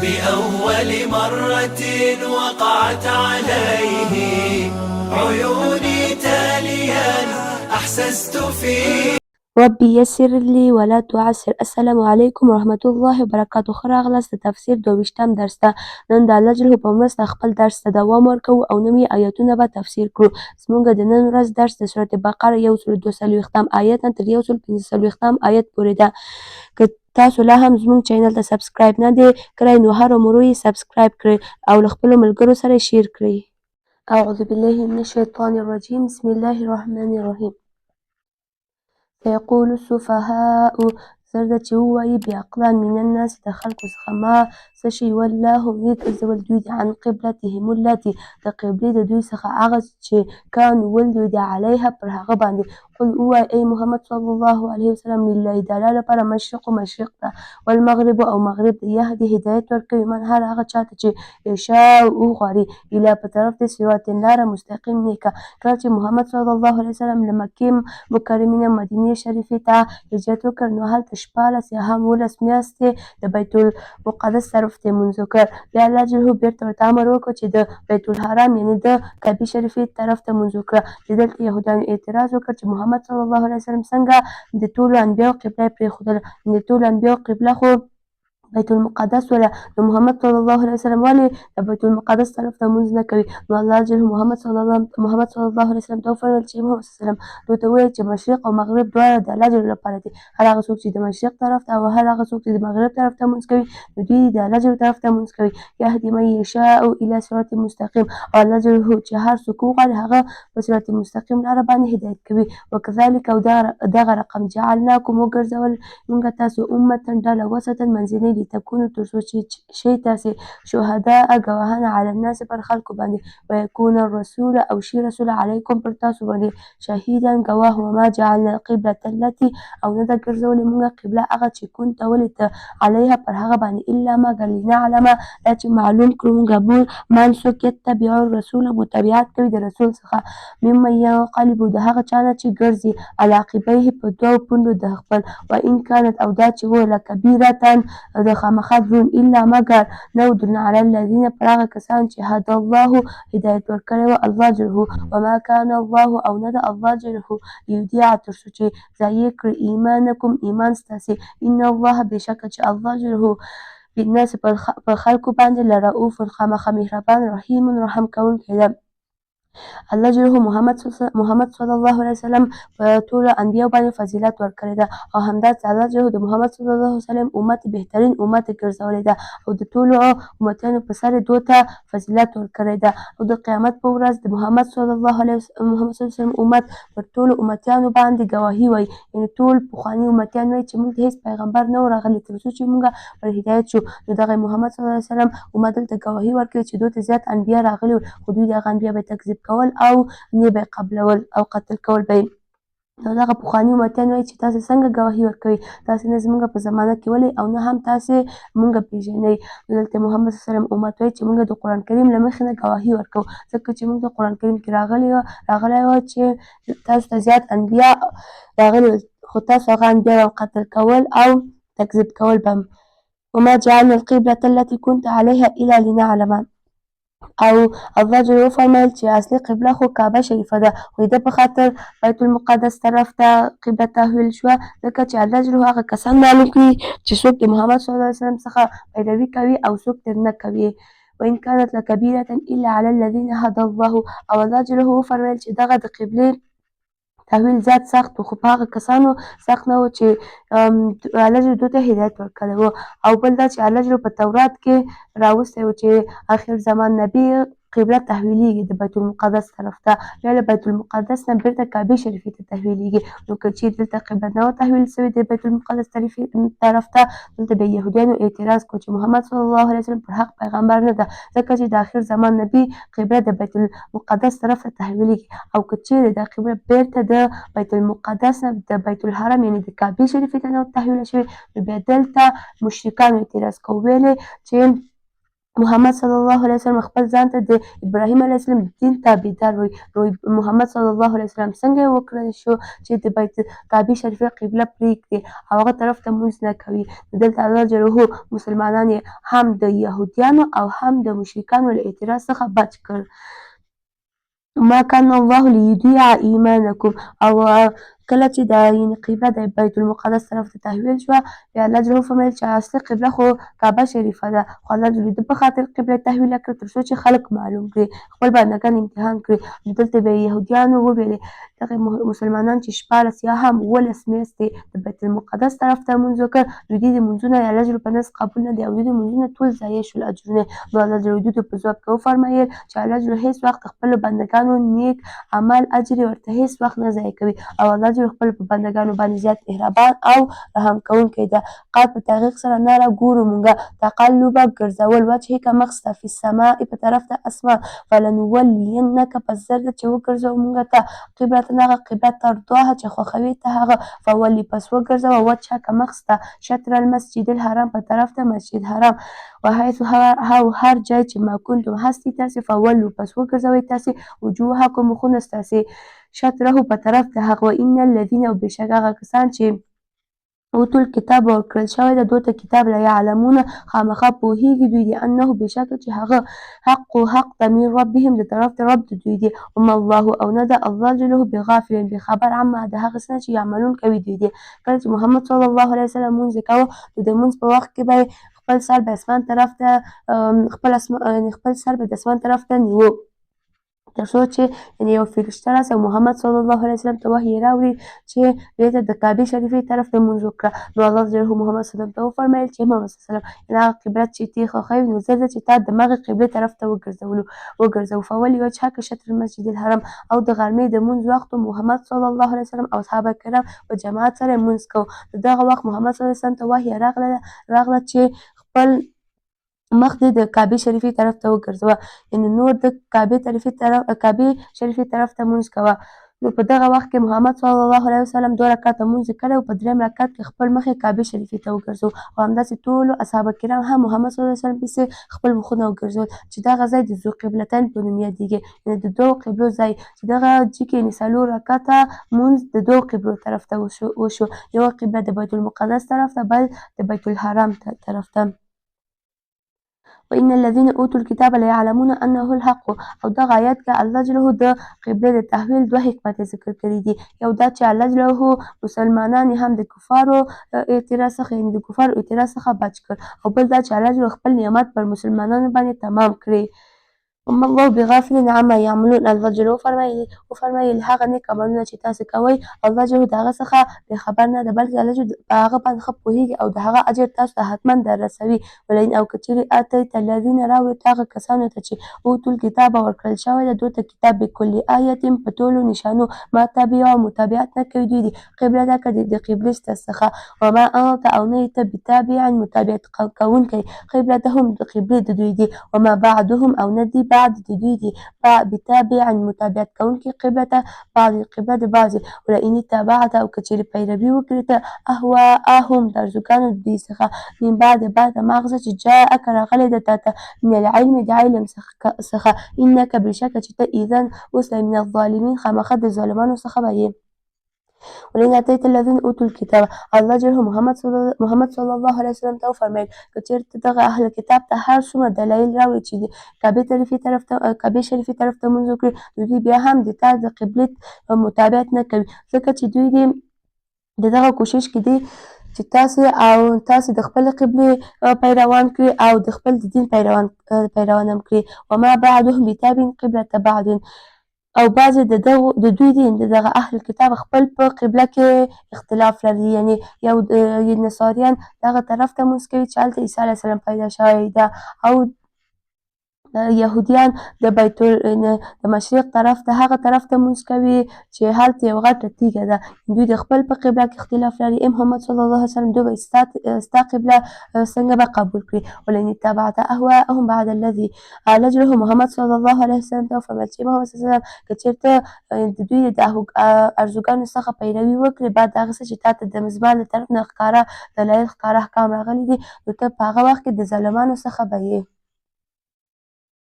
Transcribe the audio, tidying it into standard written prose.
بأول مرة وقعت عليه عيوني تاليا أحسست فيه. ربي يسر لي ولا تعسر. السلام علیکم ورحمت الله وبرکاته. ښه راغلاست د تفسیر 22م درس ته. نن د الله جل په مرسته خپل درس ته دوام ورکوو او نوي آیتونه به تفسیر کړو. زموږ د نن ورځ درس د سورة بقره 142 آیت نه تر 145 آیت پورې ده. که تاسو لا هم زموږ چینل ته سبسکرایب نه دی کړی نو هر مرو یې سبسکرایب کړئ او له خپلو ملګرو سره شیر کړئ. اعوذ بالله من الشیطان الرجیم. بسم الله الرحمن الرحیم. سيقول السفهاء زر ده چې ووایي بېعقلان من الناس د خلکو څخه ما څه شي ولاهم وګرځول دوی دي عن قبلتهم التي د قبلې د دوی څخه هغه چې کانو ول دوی د علیها پر هغه باندې. قل ووایه ای محمد صلی الله علیه وسلم لله د الله لپاره مشرق ته والمغرب او مغرب ته یهدي هدایت ورکوي من هر هغه چاته چې یشاء وغواړي اله په طرف د صراط لاره مستقیم نیکه. کله چې محمد صلی الله علیه وسلم له مکې مکرمې نه مدینې شریفې ته هجرت وکړ نو هلته 14 یا هم 11 میاشتې د بیت المقدس طرف ته لمونځ وکړ. بیا الله جل بیرته ورته امر وکړ چې د بیت الحرام یعنې د کعبې شریفې طرف ته لمونځ وکړه. چې دلته یهودیانو اعتراض وکړ چې محمد صلی الله علیه وسلم څنګه د ټولو انبیاو قبله یې پرېښودله، د ټولو انبیاو قبله خو بیت المقدس ولا نو محمد صلی الله علیه وسلم ولې د بیت المقدس طرف ته لمونځ نه کوي. نو الله جل محمد صلی الله علیه وسلم ته وفرمایل چې محمد صلی الله علیه وسلم دوی ته ووایه چې مشرق او مغرب دواړه د الله جل لپاره دي. هر هغه څوک چې د مشرق طرف ته او هر هغه څوک چې د مغرب طرف ته لمونځ کوي نو دوی د الله جل طرف ته لمونځ کوي. یهدي من یشاء الی صراط مستقیم او الله جل چې هر څوک وغواړي هغه په صراط مستقیم لاره باندې هدایت کوي. وکذلک او دغه رقم جعلناکم وګرځول موږ تاسو امة ډله وسطا منځنۍ لتكونوا تر څو چې شئ تاسې شهداء ګواهان علی الناس پر خلکو باندې ویکون الرسول او شي رسول علیکم پر تاسو باندې شهیدا ګواه. وما جعلنا القبلة التي او نه ده ګرځولې موږ قبله هغه چې كنت ولې ته علیها پر هغه باندې الا مګر لنعلم دا چې معلوم کړو موږ من څوک یتبع الرسول متابعت کوي د رسول څخه ممن ینقلب د هغه چا نه چې ګرځي علی عقبیه په دوو پوندو د خپل وان كانت او دا چې و لکبیرة د خامخا دروند الا مګر نو درنه علی الذین پر هغه کسان چې هدى الله هدایت ورکړی و الله جله وما كان الله او نه ده الله جله لیضیع تر څو چې ضایع کړي ایمانکم ایمان ستاسې ان الله بېشکه چې الله جله بالناس په خلکو باندې لرؤوف خامخا مهربان رحیم رحم کوونکی ده. الله جل محمد صلی الله علیه وسلم په ټولو انبیاو باندې فضیلت ورکړی ده او همداسې الله جل د محمد صلی الله علیه وسلم امت بهترین امت ګرځولی ده او د ټولو امتیانو په سر دوی ته فضیلت ورکړی ده او د قیامت په ورځ د محمد صلی الله علیه وسلم امت پر ټولو امتیانو باندې ګواهي وایي یعنې ټول پخواني امتیان وایي چې موږ ته هېڅ پیغمبر نه و راغلی تر څو چې موږ پر هدایت شو. نو دغه محمد صلی الله علیه وسلم امت دلته ګواهي ورکوي چې دوی ته زیات انبیا راغلي وو خو دوی دغه انبیا به تکذیب کول او نه به قبلول او قتل کول به نو دغه پخواني امتیان وایي چې تاسې څنګه ګواهي ورکوئ تاسې نه زموږ په زمانه کې ولئ او نه هم تاسې موږ پېژنئ. نو دلته محمد صلی الله علیه وسلم امت وایي چې موږ د قرآن کریم له مخې نه ګواهي ورکوو ځکه چې موږ د قرآن کریم کې راغلی وه چې تاسو ته زیات انبیا راغلي وو خو تاسو هغه انبیا به قتل کول او تکذیب کول به وما جعلنا القبلة التي كنت عليها الا لنعلم او الله جل وفرمایل چې اصلي قبله خو کعبه شریفه ده خو د په خاطر بیت المقدس طرف ته قبله تحویل شوه ځکه چې الله جل هغه کسان معلوم کړي چې څوک د محمد صلی الله علیه وسلم څخه پیروي کوي او څوک ترې نه کوي. وان كانت لکبیرة الا علی الذین هدى الله او الله جل وفرمایل چې دغه د قبلې تحویل زیات سخت و خو په هغه کسانو سخت نه و چې الله جل دوی ته هدایت ورکړی و او بل دا چې الله جل په تورات کې راوستی و چې آخر زمان نبی قبله تحویلیږي د بیت المقدس طرف ته یا له بیت المقدس نه بیرته کعبې شریفې ته تحویلیږي. نو که چیرې دلته قبله نه وه تحویل سوې د بیت المقدس طرف ته دلته به یهودیانو اعتراض کړو چې محمد صلی الله علیه وسلم پر حق پیغمبر نه ده ځکه چې د آخر زمان نبی قبله د بیت المقدس طرف ته تحویلیږي او که چیرې دا قبله بیرته د بیت المقدس نه د بیت الحرام یعنې د کعبې شریفې ته نه تحویله شوې نو بیا دلته مشرکانو اعتراض کو ویلې چې محمد صلی الله علیه وسلم خپل ځان ته د ابراهیم علیه السلام د دین تابعدار وایي. نو محمد صلی الله علیه وسلم څنګه وکړای شو چې د بیت کعبې شریفه قبله پرېږدي او هغه طرف ته لمونځ نه کوي؟ نو دلته الله جل مسلمانان یې هم د یهودیانو او هم د مشرکانو له اعتراض څخه بچ کړ. ما کان الله لیضیع ایمانکم. او کله چې د قبله د بیت المقدس طرف ته تحویل شوه، بیا الله جل فرمایل چې اصلي قبله خو کعبه شریفه ده، خو الله جل د په خاطر قبله تحویله کړه تر څو چې خلک معلوم کړي، خپل بندګان امتحان کړي. نو دلته به یهودیانو وویلې دغه مسلمانان چې 14 یا هم 18 میاشتې د بیت المقدس طرف ته لمونځ وکړ، د دوی د لمونځونه الله جل په نزد قبول نه دي او دوی د لمونځونه ټول ضایع شول اجرونه. نو الله جل دوی ته په ځواب کې وفرمایل چې الله جل هېڅ وخت خپلو بندګانو نیک عمل اجر ورته هېڅ وخت نه ضایع کوي او الله جل خپل په بندګانو باندې زیات مهربان او رحم کوونکی ده. قال په تحقیق سره ناره ګورو مونږه تقلبه ګرځول وجهک مخ ستا فی السماء په طرف د اسمان فلنولینک پس زر ده چې وګرځوو مونږ ته قبلة هغه قبله ترضاها چې خوښوي ته هغه فولي پس وګرځوه وجهک مخ ستا شطر المسجد الحرام په طرف د مسجد حرام وحیث هر ځای چې ما کنتم هستي تاسې فولو پس وګرځوئ تاسې وجوهکم مخونه ستاسې شطره په طرف د هغه وان الذین او بېشک هغه کسان چې اوتو الکتاب ورکړل شوی ده دوی ته کتاب لا یعلمونه خامخا پوهېږي دوی دي انه بېشکه چې هغه حق ده من ربهم د طرف د رب د دوی دي وما الله او نه ده الله جل بغافل بخبر عما د هغه څه چې یعملون کوي دوی دي. کله چې محمد صلی الله علیه وسلم لمونځ یې کوه نو د لمونځ په وخت کې به خپل سر به اسمان طرف ته خپل سر به د اسمان طرف ته نیوه تر څو چې یو فرشته راسي او محمد صلی الله علیه وسلم ته وحی راوړي چې بیرته د کعبې شریفې طرف ته لمونځ وکړه. نو الله جل محمد صلی الله علیه وسلم ته وفرمیل چې محمد صلی الله علیه وسلم هغه قبله چې ته خوښوې نو زر ده چې تا د همغې قبلې طرف ته وګرځوو. فولي وجهک شطر المسجد الحرام او د غرمې د لمونځ وخت محمد صلی الله علیه وسلم او صحابه کرام په جماعت سره لمونځ کوو. نو دغه وخت محمد صلی الله علیه وسلم ته وحی راغله چې خپل مخ دې د کعبې شریفې طرف ته وګرځوه، یعنې نور د کعبې شریفې طرف ته لمونځ کوه. نو په دغه وخت کې محمد صلی الله علیه وسلم 2 رکعته لمونځ یې کړی او په درېیم رکعت کې خپل مخ یې کعبې شریفې ته وګرځوو او همداسې ټولو اصحابه کرام هم محمد صلی الله علیه وسلم پسې خپل مخونه وګرځول چې دغه ځای د ذوالقبلتین په نوم یادېږي، یعنې د دوو قبلو ځای چې دغه ځای کې یعنې 4 رکعته لمونځ د دوو قبلو طرف ته وشو، یوه قبله د بیت المقدس طرف ته بل د بیت الحرام طرف ته. وان الذين اوتوا الكتاب ليعلمون انه الحق او دغه آیت کې الله جل د قبلې د تحویل 2 حکمت ذکر کړي دي. یو دا چې الله جل مسلمانان هم د کفارو اعتراض څخه یعنې د کفارو اعتراض څخه بچ کړ او بل دا چې الله جل خپل نعمت پر مسلمانانو باندې تمام کړي. وما الله بغافل عما یعملون. الله جل وفرمایل هغه نیک عملونه چې تاسې کوئ الله جل د هغه څخه بېخبر نه ده بلکې الله جل په هغه باندې ښه پوهېږي او د هغه اجر تاسو ته حتما در رسوي. ولئن او که چیرې اتیت الذین راوړې ته هغه کسانو ته چې اوتو الکتاب ورکړل شوی ده دوی ته کتاب بکل آیت په ټولو نشانو ما تبعوا متابعت نه کوي دوی دي قبله ده که د قبلې څخه وما انت او نه یې ته بتابع متابعت کوونکی قبلتهم د قبلې د دوی دي وما بعدهم او نه دي بعد د دوی دي بتابع متابعت کوونکي قبله بعض قبله د بعضې ولئن اتبعت او که چیرې پیروي وکړې ته اهواءهم د ارزوګانو د دوی څخه من بعد ما هغه څه چې جاءک راغلی ده تا ته من العلم د علم څخه انک بېشکه چې ته اذن اوس من الظالمین خامخا د ظالمانو څخه به یې. ولئن اتیت الذین اوتوا الکتاب الله جل محمد صلی الله علیه وسلم ته وفرمیل که چېرته دغه اهل کتاب ته هر څومره دلایل راوړي چې د کعبې شریفې طرف ته لمونځ وکړي نو دوی بیا هم د تا د قبلې متابعت نه کوي ځکه چې دوی د دغه کوشش کې دي چې تاسې د خپلې قبلې پیروان کړي او د خپل د دین پیروان هم کړي. وما بعدهم بتابع قبلة بعض او بعضې د دوی دي د دغه اهل کتاب خپل په قبله کې اختلاف لري، یعنې یو نصاریان دغه طرف ته لمونځ کوي چې هلته عیسی علیه السلام پیدا شوی ده او یهودیان د مشرق طرف ته هغه طرف ته لمونځ کوي چې هلته یو غټه تیږه ده. دوی د خپل په قبله کې اختلاف لري. محمد صلی الله علیه وسلم دوی به ستا قبله څنګه به قبول کړي. ولئن اتبعت اهواءهم بعد الذي الله جل محمد صلی الله علیه وسلم ته وفرمیل چې محمد صلی الله علیه وسلم که چېرته د دوی د ارزوګانو څخه پیروي وکړي بعد د هغه څه چې تا ته د مزبان له طرف نه ښکاره دلایل ښکاره احکام راغلي دي نو ته په هغه وخت کې د ظالمانو څخه به یې.